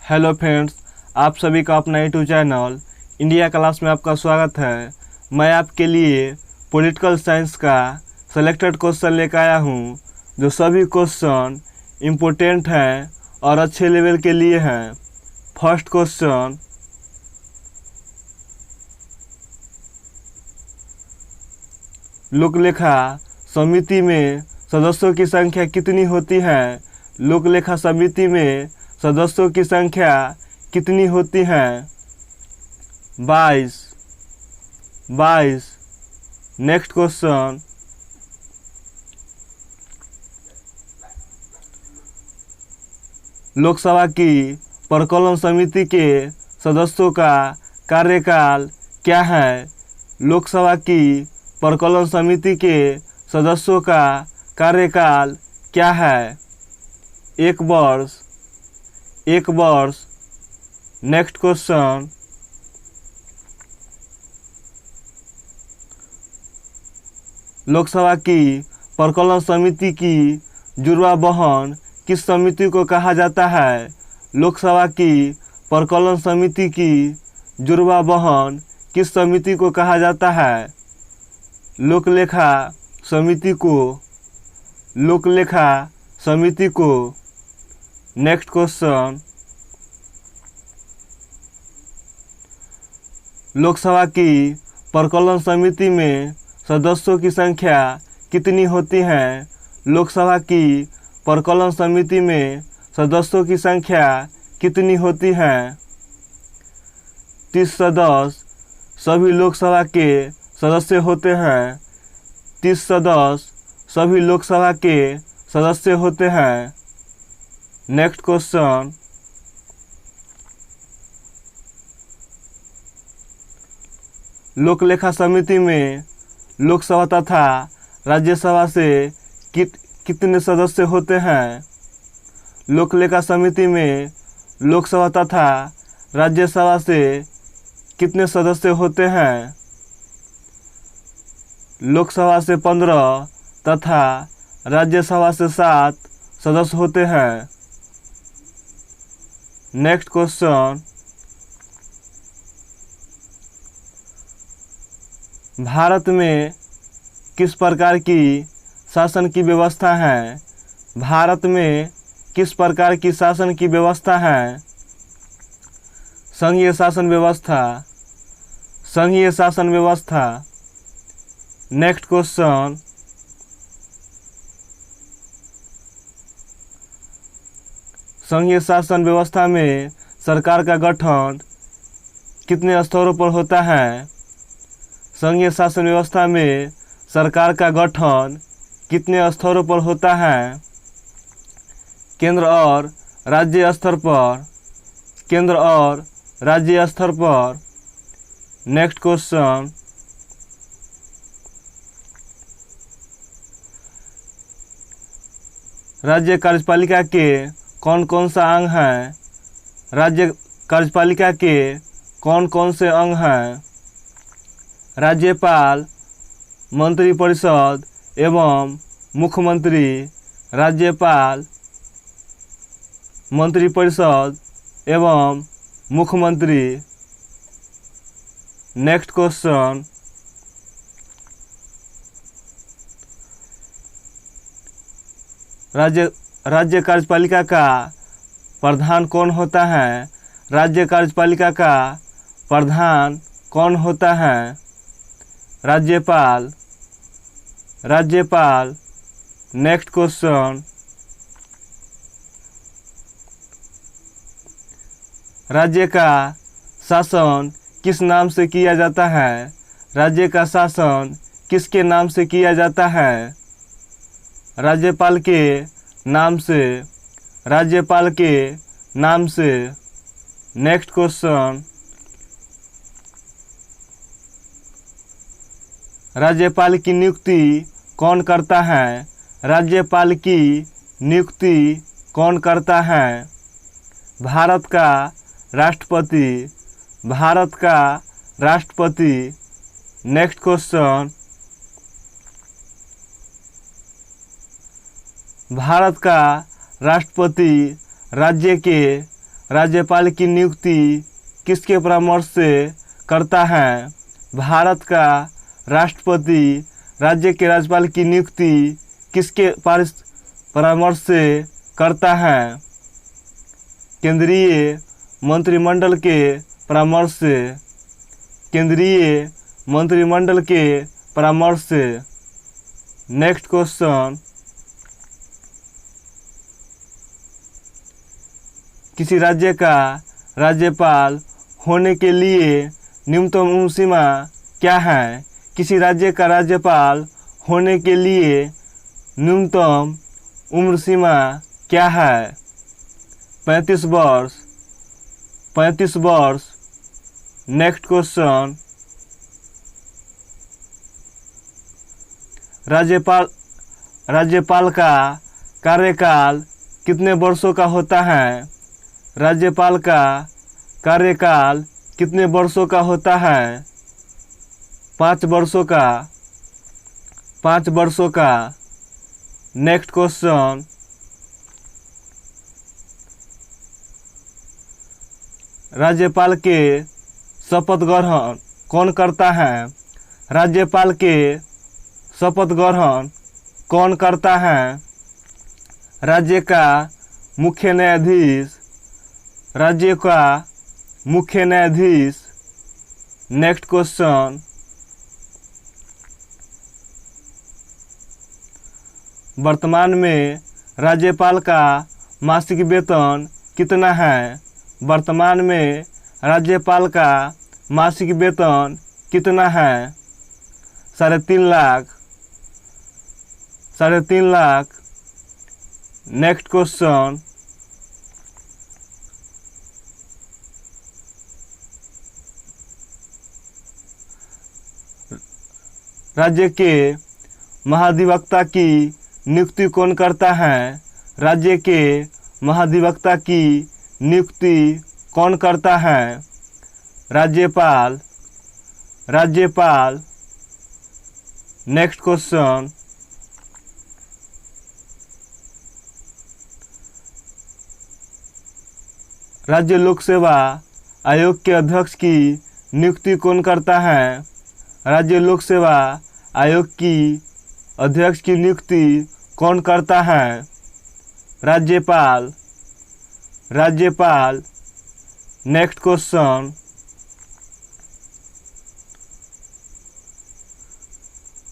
Hello friends, आप सभी का अपना यूट्यूब चैनल इंडिया क्लास में आपका स्वागत है। मैं आपके लिए पॉलिटिकल साइंस का सेलेक्टेड क्वेश्चन लेकर आया हूँ, जो सभी क्वेश्चन इम्पोर्टेंट हैं और अच्छे लेवल के लिए हैं। फर्स्ट क्वेश्चन, लोकलेखा समिति में सदस्यों की संख्या कितनी होती है? लोकलेखा समिति में सदस्यों की संख्या कितनी होती है? 22। नेक्स्ट क्वेश्चन, लोकसभा की परिकलन समिति के सदस्यों का कार्यकाल क्या है? लोकसभा की परिकलन समिति के सदस्यों का कार्यकाल क्या है? 1 वर्ष। नेक्स्ट क्वेश्चन, लोकसभा की परिकलन समिति की जुड़वा बहन किस समिति को कहा जाता है? लोकसभा की परिकलन समिति की जुड़वा बहन किस समिति को कहा जाता है? लोकलेखा समिति को। नेक्स्ट क्वेश्चन, लोकसभा की परिकलन समिति में सदस्यों की संख्या कितनी होती है? लोकसभा की परिकलन समिति में सदस्यों की संख्या कितनी होती है? 30 सदस्य सभी लोकसभा के सदस्य होते हैं। 30 सदस्य सभी लोकसभा के सदस्य होते हैं। नेक्स्ट क्वेश्चन, लोकलेखा समिति में लोकसभा तथा राज्यसभा से कितने सदस्य होते हैं? लोकलेखा समिति में लोकसभा तथा राज्यसभा से कितने सदस्य होते हैं? लोकसभा से 15 तथा राज्यसभा से 7 सदस्य होते हैं। नेक्स्ट क्वेश्चन, भारत में किस प्रकार की शासन की व्यवस्था है? भारत में किस प्रकार की शासन की व्यवस्था है? संघीय शासन व्यवस्था। नेक्स्ट क्वेश्चन, संघीय शासन व्यवस्था में सरकार का गठन कितने स्तरों पर होता है? संघीय शासन व्यवस्था में सरकार का गठन कितने स्तरों पर होता है? केंद्र और राज्य स्तर पर। नेक्स्ट क्वेश्चन, राज्य कार्यपालिका के कौन कौन सा अंग हैं? राज्य कार्यपालिका के कौन कौन से अंग हैं? राज्यपाल, मंत्रिपरिषद एवं मुख्यमंत्री। राज्यपाल, मंत्रिपरिषद एवं मुख्यमंत्री। नेक्स्ट क्वेश्चन, राज्य कार्यपालिका का प्रधान कौन होता है? राज्य कार्यपालिका का प्रधान कौन होता है? राज्यपाल। नेक्स्ट क्वेश्चन, राज्य का शासन किस नाम से किया जाता है? राज्य का शासन किसके नाम से किया जाता है? राज्यपाल के नाम से। नेक्स्ट क्वेश्चन, राज्यपाल की नियुक्ति कौन करता है? राज्यपाल की नियुक्ति कौन करता है? भारत का राष्ट्रपति। नेक्स्ट क्वेश्चन, भारत का राष्ट्रपति राज्य के राज्यपाल की नियुक्ति किसके परामर्श से करता है? भारत का राष्ट्रपति राज्य के राज्यपाल की नियुक्ति किसके परामर्श से करता है? केंद्रीय मंत्रिमंडल के परामर्श से। केंद्रीय मंत्रिमंडल के परामर्श से। नेक्स्ट क्वेश्चन, किसी राज्य का राज्यपाल होने के लिए न्यूनतम उम्र सीमा क्या है? किसी राज्य का राज्यपाल होने के लिए न्यूनतम उम्र सीमा क्या है? 35 वर्ष। 35 वर्ष। नेक्स्ट क्वेश्चन, राज्यपाल का कार्यकाल कितने वर्षों का होता है? राज्यपाल का कार्यकाल कितने वर्षों का होता है? 5 वर्षों का। 5 वर्षों का। नेक्स्ट क्वेश्चन, राज्यपाल के शपथ ग्रहण कौन करता है? राज्यपाल के शपथ ग्रहण कौन करता है? राज्य का मुख्य न्यायाधीश। राज्य का मुख्य न्यायाधीश। नेक्स्ट क्वेश्चन, वर्तमान में राज्यपाल का मासिक वेतन कितना है? वर्तमान में राज्यपाल का मासिक वेतन कितना है? 3.5 लाख। 3.5 लाख। नेक्स्ट क्वेश्चन, राज्य के महाधिवक्ता की नियुक्ति कौन करता है? राज्य के महाधिवक्ता की नियुक्ति कौन करता है? राज्यपाल। राज्यपाल। नेक्स्ट क्वेश्चन, राज्य लोक सेवा आयोग के अध्यक्ष की नियुक्ति कौन करता है? राज्य लोक सेवा आयोग की अध्यक्ष की नियुक्ति कौन करता है? राज्यपाल। राज्यपाल। नेक्स्ट क्वेश्चन,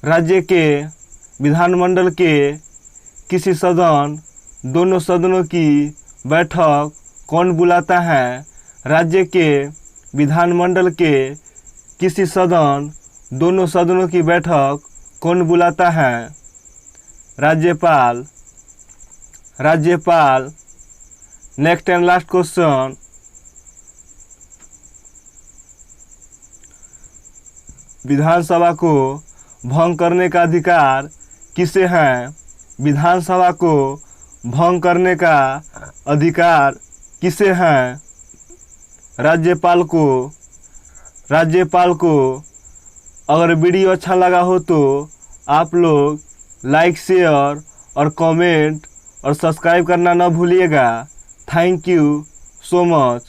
राज्य के विधानमंडल के किसी सदन दोनों सदनों की बैठक कौन बुलाता है? राज्य के विधानमंडल के किसी सदन दोनों सदनों की बैठक कौन बुलाता है? राज्यपाल। राज्यपाल। नेक्स्ट एंड लास्ट क्वेश्चन, विधानसभा को भंग करने का अधिकार किसे है? विधानसभा को भंग करने का अधिकार किसे है? राज्यपाल को। राज्यपाल को। अगर वीडियो अच्छा लगा हो तो आप लोग लाइक, शेयर और कमेंट और सब्सक्राइब करना न भूलिएगा। Thank you so much.